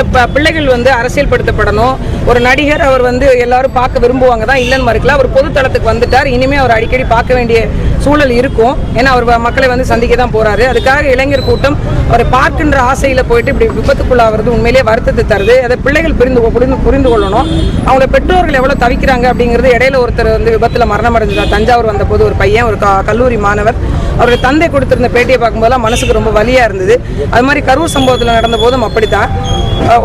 இந்த பிள்ளைகள் வந்து அரசியல்படுத்தப்படணும். ஒரு நடிகர் அவர் வந்து எல்லாரும் பார்க்க விரும்புவாங்க தான், இல்லைன்னு மறுக்கல. அவர் பொது தளத்துக்கு வந்துட்டார். இனிமே அவர் அடிக்கடி பார்க்க வேண்டிய சூழல் இருக்கும். ஏன்னா அவர் மக்களை வந்து சந்திக்க தான் போறாரு. அதுக்காக இளைஞர் கூட்டம் அவரை பார்க்கின்ற ஆசையில போயிட்டு இப்படி விபத்துக்குள்ளாகிறது உண்மையிலேயே வருத்தத்தை தருது. அதை பிள்ளைகள் புரிந்து கொள்ளணும். அவங்க பெற்றோர்கள் எவ்வளவு தவிக்கிறாங்க அப்படிங்கிறது. இடையில ஒருத்தர் வந்து விபத்துல மரணம் அடைஞ்சார். தஞ்சாவூர் வந்த போது ஒரு பையன், ஒரு கல்லூரி மாணவர், அவருடைய தந்தை கொடுத்திருந்த பேட்டியை பார்க்கும்போதெல்லாம் மனசுக்கு ரொம்ப வலியா இருந்தது. அது மாதிரி கரூர் சம்பவத்தில் நடந்த போதும் அப்படித்தான்.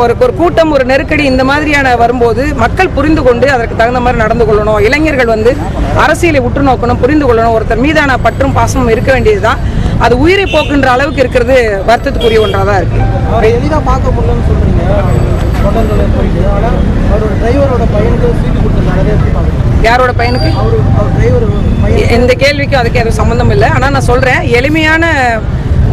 ஒரு கூட்டம், ஒரு நெருக்கடி இந்த மாதிரியான வரும்போது மக்கள் புரிந்து கொண்டு அதற்கு தகுந்த மாதிரி நடந்து கொள்ளணும். இளைஞர்கள் வந்து அரசியலை உற்று நோக்கணும், புரிந்து கொள்ளணும். ஒருத்தர் மீதான பற்றும் பாசமும் இருக்க வேண்டியதுதான். அது உயிரை போக்குன்ற அளவுக்கு இருக்கிறது வருத்தத்துக்குரிய ஒன்றாக தான் இருக்கு. எளிதாக பார்க்க முடியலன்னு சொல்றீங்க. யாரோட பையனுக்கு? இந்த கேள்விக்கு அதுக்கு எதுவும் சம்பந்தம் இல்லை. ஆனால் நான் சொல்றேன், எளிமையான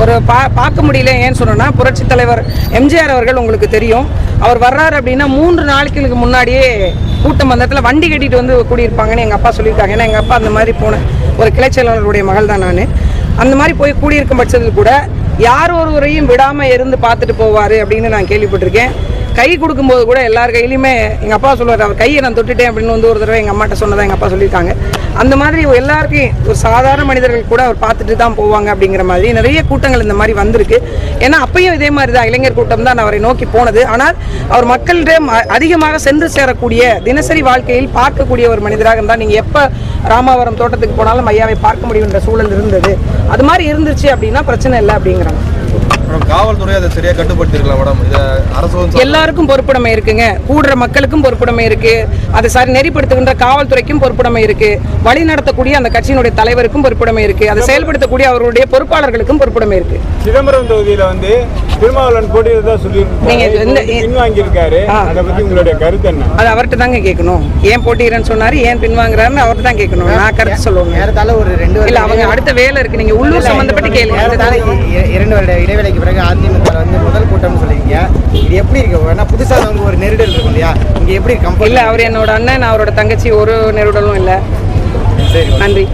ஒரு பார்க்க முடியல. ஏன்னு சொன்னா, புரட்சி தலைவர் எம்ஜிஆர் அவர்கள் உங்களுக்கு தெரியும், அவர் வர்றாரு அப்படின்னா 3 நாளைக்கு முன்னாடியே கூட்டம் அந்த இடத்துல வண்டி கட்டிட்டு வந்து கூடியிருப்பாங்கன்னு எங்கள் அப்பா சொல்லியிருக்காங்க. ஏன்னா எங்கள் அப்பா அந்த மாதிரி போன ஒரு கிளைச்செயலாளருடைய மகள் தான் நான். அந்த மாதிரி போய் கூடியிருக்கும் பட்சத்தில் கூட யார் ஒருவரையும் விடாமல் இருந்து பார்த்துட்டு போவார் அப்படின்னு நான் கேள்விப்பட்டிருக்கேன். கை கொடுக்கும்போது கூட எல்லார் கையிலையுமே எங்கள் அப்பா சொல்லுவார், அவர் கையை நான் தொட்டுட்டேன் அப்படின்னு வந்து ஒரு தடவை எங்கள் அம்மாட்ட சொன்னதாக எங்கள் அப்பா சொல்லியிருக்காங்க. அந்த மாதிரி எல்லாருக்கும் ஒரு சாதாரண மனிதர்கள் கூட அவர் பார்த்துட்டு தான் போவாங்க அப்படிங்கிற மாதிரி நிறைய கூட்டங்கள் இந்த மாதிரி வந்திருக்கு. ஏன்னா அப்பயும் இதே மாதிரி தான் இளைஞர் கூட்டம் தான் அவரை நோக்கி போனது. ஆனால் அவர் மக்களிடம் அதிகமாக சென்று சேரக்கூடிய, தினசரி வாழ்க்கையில் பார்க்கக்கூடிய ஒரு மனிதராக இருந்தால் நீங்கள் எப்போ ராமாவரம் தோட்டத்துக்கு போனாலும் ஐயாவை பார்க்க முடியுன்ற சூழல் இருந்தது. அது மாதிரி இருந்துச்சு அப்படின்னா பிரச்சனை இல்லை அப்படிங்கிறாங்க. காவல்துறை அதை சரியா கட்டுப்படுத்திருக்கலாம் மேடம். இது அரசு எல்லாருக்கும் பொறுப்புடைமை இருக்குங்க. கூடுற மக்களுக்கும் பொறுப்புடைமை இருக்கு. அதை சரி நெறிப்படுத்துகின்ற காவல்துறைக்கும் பொறுப்புடைமை இருக்கு. வழி நடத்தக்கூடிய அந்த கட்சியினுடைய தலைவருக்கும் பொறுப்புடைமை இருக்கு. அதை செயல்படுத்தக்கூடிய அவருடைய பொறுப்பாளர்களுக்கும் பொறுப்புடைமை இருக்கு. சிதம்பரம் தொகுதியில வந்து திருமாவளவன் போட்டியிடறதா சொல்லியிருக்காரு. அதை பத்தி உங்களுடைய கருத்து என்ன? அது அவர்கிட்ட தாங்க கேட்கணும். ஏன் போட்டியிடறேன்னு சொன்னாரு, ஏன் பின்வாங்குறாருன்னு அவர்கிட்ட தான் கேட்கணும். நான் கருத்து சொல்லுவேன். இல்ல, அவங்க அடுத்த வேலை இருக்கு. நீங்க உள்ளூர் சம்பந்தப்பட்டு கேளுங்க. 2 வருட இடைவேளைக்கு பிறகு அதிமுக வந்து முதல் கூட்டம்னு சொல்லிருக்கீங்க. இது எப்படி இருக்கு? ஏன்னா புதுசா வந்து ஒரு நெருடல் இருக்கும் இல்லையா? இங்க எப்படி இல்ல, அவர் என்னோட அண்ணன், அவரோட தங்கச்சி, ஒரு நெருடலும் இல்லை. நன்றி.